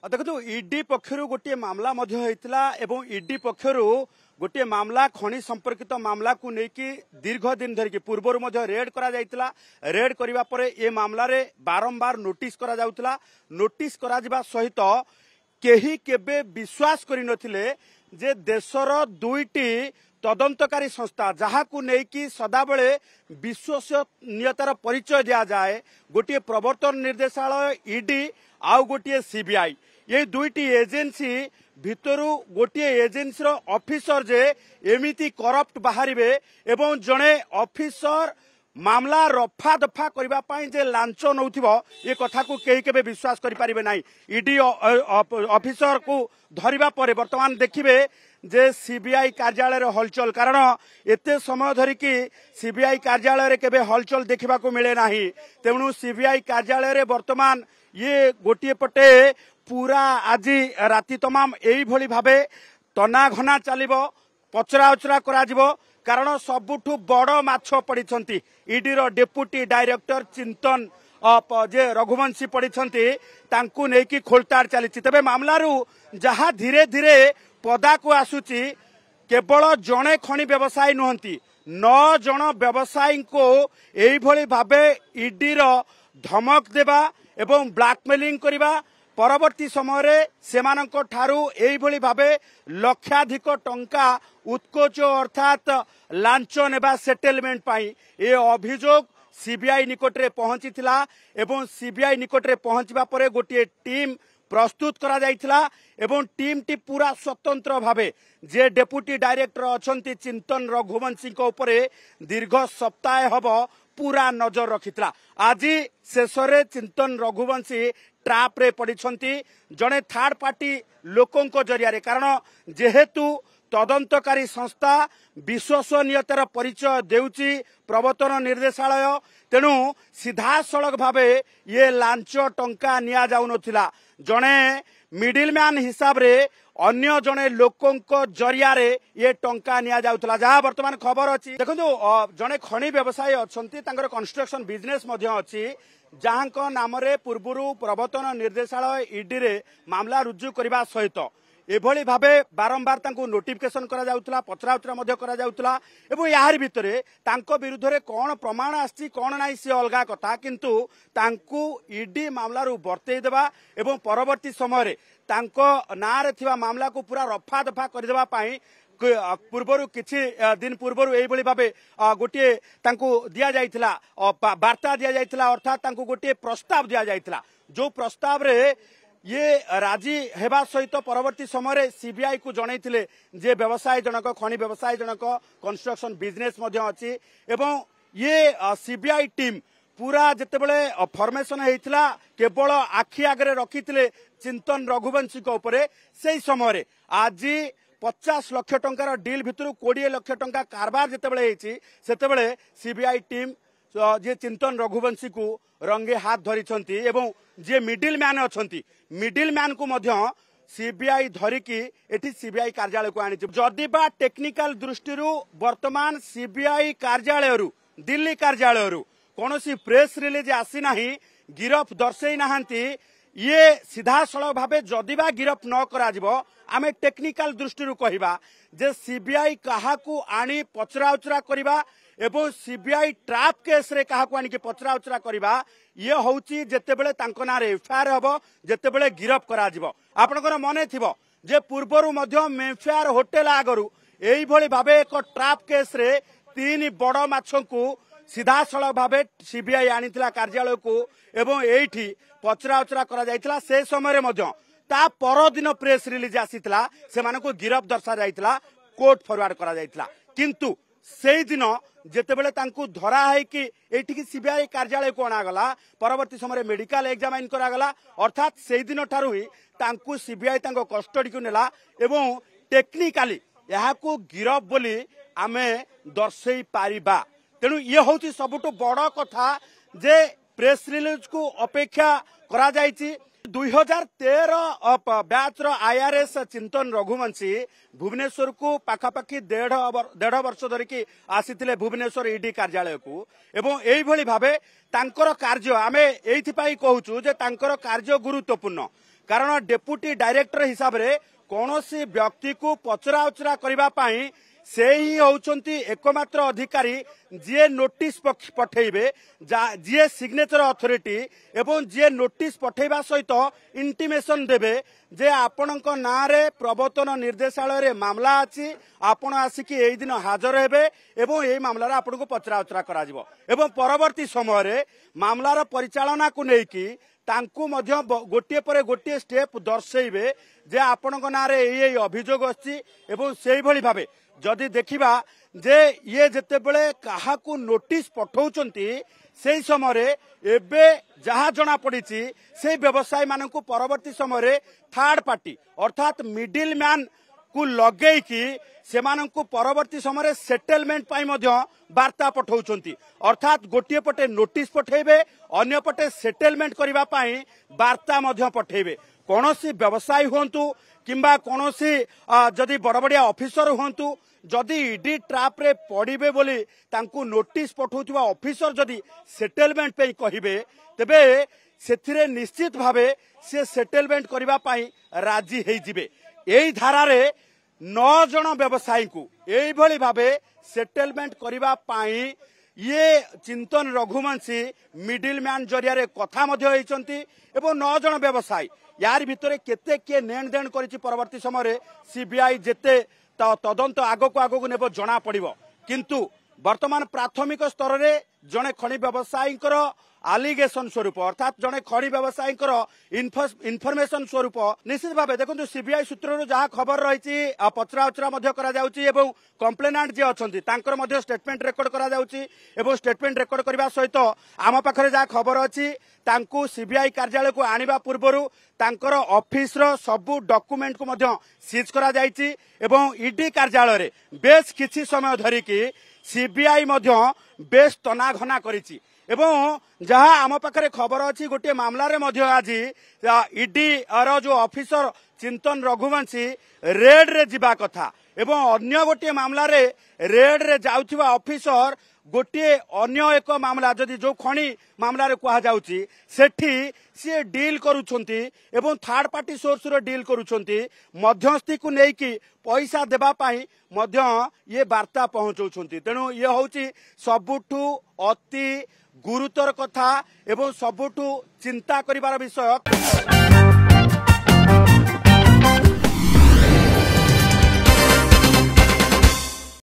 देखो ईडी पक्षर गोटे मामला ईडी पक्षर गोटे मामला खनि संपर्कित मामला को लेकिन दीर्घ दिन धरिकी पूर्व रेड करा रेड करने पर ए मामला रे बारंबार नोटिस करा जाउतला नोटिस करा जिबा सहित केही केबे विश्वास करि नथिले जे देशर दुईटी तदंतकारी संस्था जहाँ को लेकिन सदाबले विश्वसनीयतार परिचय दिया जाए गोटे प्रवर्तन निर्देशालय ईडी आउ गोटे सीबीआई ये दुईटी एजेंसी भितरु गोटे एजेंसी ऑफिसर जे एमिति करप्ट बाहरिबे एवं जड़े ऑफिसर मामला रफा दफा करबा पई जे लांच नउथिबो ये कथा को केही केबे विश्वास करि परिबे नाही। ईडी ऑफिसर को धरिबा परे वर्तमान देखिबे जे सीबीआई कार्यालय रे हलचल कारण एते समय धरिकी सीबीआई कार्यालय रे केबे हलचल देखिबा को मिले नाही। तेणु सीबीआई कार्यालय रे वर्तमान ये गोटे पटे पूरा आज राति तमाम एई भली भाबे तना घना चलिबो पचरा उचरा करा जिवो कारण सबुठु बड़ माछ पड़िछंती ईडी रो डेप्यूटी डायरेक्टर चिंतन जे रघुवंशी पड़िछंती तांकू नेकी खोलताड़ चलीछि। तबे मामलारू जहा धीरे धीरे पदा को आसुची केवल जणे खनि व्यवसायी नुहंती 9 जण व्यवसायी को एई भली भाबे ईडी रो धमक देबा एवं ब्लैकमेलिंग करिबा परवर्ती समय सेमानंको ठारू एई भली भाबे लक्षाधिक टंका उत्कोच अर्थात लांच नेबा सेटलमेंट पाई ए अभियोग सीबीआई निकटरे पहुंचीथिला एवं सीबीआई निकटरे पहुंचबा परे गोटे टीम प्रस्तुत करा जाइथिला एवं टीम टी पूरा स्वतंत्र भावे जे डेप्यूटी डायरेक्टर अछंती चिंतन रघुवंशी को उपरे दीर्घ सप्ताह हबो पूरा नजर रखिथिला। आज शेषरे चिंतन रघुवंशी ट्राप रे पड़िछंती जड़े थर्ड पार्टी लोकों को जरिया कारण जेहेतु तदंतकारी संस्था विश्वसनीयतार परिचय देउची प्रवर्तन निर्देशालय तेणु सीधा सड़क भावे ये लांच टंका निया जाउ नथिला जड़े मिडिल मैन हिसाब रे अन्य जड़े लोकों को जरिया रे ये टंका निया जाउतला जहाँ वर्तमान खबर अच्छी देखो जड़े खनि व्यवसायी अच्छी कंस्ट्रक्शन बिजनेस अच्छी जहाँ नाम पूर्व प्रवर्तन निर्देशालय ईडी रे मामला रुजु करने सहित एभली भावे बारंबार तांको नोटिफिकेशन करा जाउतला पचरा उचरा मध्य करा जाउतला एवं यार भितरे तांको विरुद्ध रे कोन प्रमाण आछि कोन नाही से अलगा कथा किंतु तांको ईडी मामला रु बर्तई देबा एवं परवर्ती समय रे तांको नारे थिबा मामला को पूरा रफा दफा कर देबा पई पूर्वरु किछि दिन पूर्वरु एई भली भावे गोटे तांको दिया जाइथिला वार्ता दिया जाइथिला अर्थात तांको गोटे प्रस्ताव दिया जाइथिला जो प्रस्ताव रे ये राजी हेबा सहित परवर्ती समय सीबीआई को जनइथिले जे व्यवसाय जनक खनि व्यवसाय जनक कंस्ट्रक्शन बिजनेस अच्छी एवं ये सीबीआई टीम पूरा जितेबले फॉर्मेशन होइथिला केवल आखि आगे रखिथिले चिंतन रघुवंशी को उपरे सेही समय आज 50 लाख टंकार डील भितर 20 लाख टंका कारबार जितेबले हेछि सेतेबले सीबीआई टीम जे चिंतन रघुवंशी को रंगे हाथ धरिछंती एवं जे मिडिल मैन अछंती मिडिल मैन को मध्य सीबीआई धरिकी एठी सीबीआई कार्यालय को आनी जदि बा टेक्निकल दृष्टि वर्तमान सीबीआई कार्यालय दिल्ली कार्यालय कौनसी प्रेस रिलीज आसी नाही गिरफ दर्शई नाहंती ये सीधा सड़क भावे जदिबा गिरफ न करा जिवो आमे टेक्निकल दृष्टि कहवा जे सीबीआई कहा को आनी पचरा उचरा करबा एवं सीबीआई ट्राप केस रे कहा को आनी पचरा उचरा करबा ये होउची जेतेबेले तांको नारे एफआईआर हबो जेतेबेले गिरफ करा जिवो आपनकर मने थिबो जे पूर्वरु मध्य मेफेयर होटल आगरु एई भली भावे एक ट्राप केस रे 3 बड़ माछंकु सीधा सड़क भावे सीबीआई आनीथिला कार्यालय को एवं एठी पचरा उचरा करा जाइथिला से समय मध्य ता परदिन प्रेस रिलीज आसीथिला से मानको गिरफ दर्शा जाइथिला कोर्ट फॉरवर्ड करा जाइथिला किंतु सेही दिन जेतेबेले तांकु धरा है कि एठी की सीबीआई कार्यालय को अणागला परवर्ती समय मेडिकल एग्जामिन करागला अर्थात सेही दिन ठारू ही तांकु सीबीआई तांको कस्टडी को नेला एवं टेक्निकली यहाँ को गिरफ बोली आमे दर्शई पारिबा तेणु ये होची सबुठु बड़ कथा जे प्रेस रिलीज को अपेक्षा करा जायछि 2013 बैच आईआरएस चिंतन रघुवंशी भुवनेश्वर को पाखापाखि 1.5 वर्ष धरिकी आसीथिले भुवनेश्वर ईडी कार्यालय को एवं एई भली भावे तांकर कार्य आमे एइथि पई कहूछु जे तांकर कार्य गुरुत्वपूर्ण कारण डेप्यूटी डायरेक्टर हिसाब रे कौनसी व्यक्ति को पचरा उचरा करबा पाई से ही होउचंती एकमात्र अधिकारी जे नोटिस पठेबे जे सिग्नेचर अथॉरिटी एवं जे नोटिस पठेबा सहित इंटिमेशन देबे जे आपणक नाँ रे प्रवर्तन निर्देशालय रे मामला अछि आपण आसिकी एई दिन हाजर हेबे एवं एई मामला रे आपन को पचरा उचरा करा जिवो एवं परवर्ती समय रे मामलार परिचालना को नेकी तांकू मध्य गोटे पर गोटे स्टेप दर्शेबे जे आपणक नाँ रे एई अभियोग अछि एवं सेही भली भाबे जदि देखिबा जे ये जेते बेले काहाकू नोटिस पठाउचंती से समय एबे जहा जना पड़ी से व्यवसायी मानकू परवर्ती समय थर्ड पार्टी अर्थात मिडिल मैन को लगे कि सेमानंकू परवर्ती समय सेटलमेंट पाई मध्य वार्ता पठाउचंती अर्थात गोटे पटे नोटिस पठेबे अन्य पटे सेटलमेंट करिबा पाई वार्ता मध्य पठेबे कौनसी व्यवसायी हुंतु किंबा कौनसी जदि बड़ बड़िया ऑफिसर हुंतु जदि ईडी ट्राप रे पड़िबे बोली तांकू नोटिस पठाउथिबा ऑफिसर जदि सेटलमेंट पे कहिबे तबे सेथिरे निश्चित भावे से सेटलमेंट करिबा पाई राजी हेई जिबे एई धारा रे 9 जन व्यवसायी को एई भली भावे सेटलमेंट करिबा पाई ये चिंतन रघुवंशी मिडिल मैन जरिया रे कथा मध्य होइचंती एवं 9 जन व्यवसायी यार भितरे केते के लेन देन करिछि परवर्ती समय सीबीआई जेते तदंत आगक आगक नेब जना पड़िबो किंतु वर्तमान प्राथमिक स्तर रे जने खनि व्यवसायी आलिगेशन स्वरूप अर्थात जने खनि व्यवसायी इनफर्मेशन स्वरूप निश्चित भाव देखो सीबीआई सूत्र जहाँ खबर रही पचरा उचरा कंप्लेनाट जी अच्छा स्टेटमेंट रेकर्ड करा स्टेटमेंट रेकर्ड करने सहित आम पाखे जहाँ खबर अच्छी सीबीआई कार्यालय को आनिबा पूर्वरु तांकर ऑफिस रो सबु डॉक्यूमेंट को मध्य सीज करा जायछि एवं ईडी कार्यालय रे बेस किछि समय धरिकी सीबीआई मध्य बेस तनाघना करिछि एवं जहाँ आम पाखे खबर अच्छी गोटे मामला रे मध्य आज ईडी रो जो ऑफिसर चिंतन रघुवंशी रेड रे जिबा कथा एवं अन्य गोटे मामला रे रेड रे जाउथिबा ऑफिसर गोटे अन्य एक मामला जदि जो खणी मामला रे कहा जाउची सेठी सी डील करूछंती एवं थर्ड पार्टी सोर्स रो डील करूछंती मध्यस्थी को नेकी पैसा देबा पाई मध्य ये वार्ता पहुंचौछंती तेणु ये होउची सबुठु अति गुरुतर कथा एवं सबुठु चिंता करिवार विषय।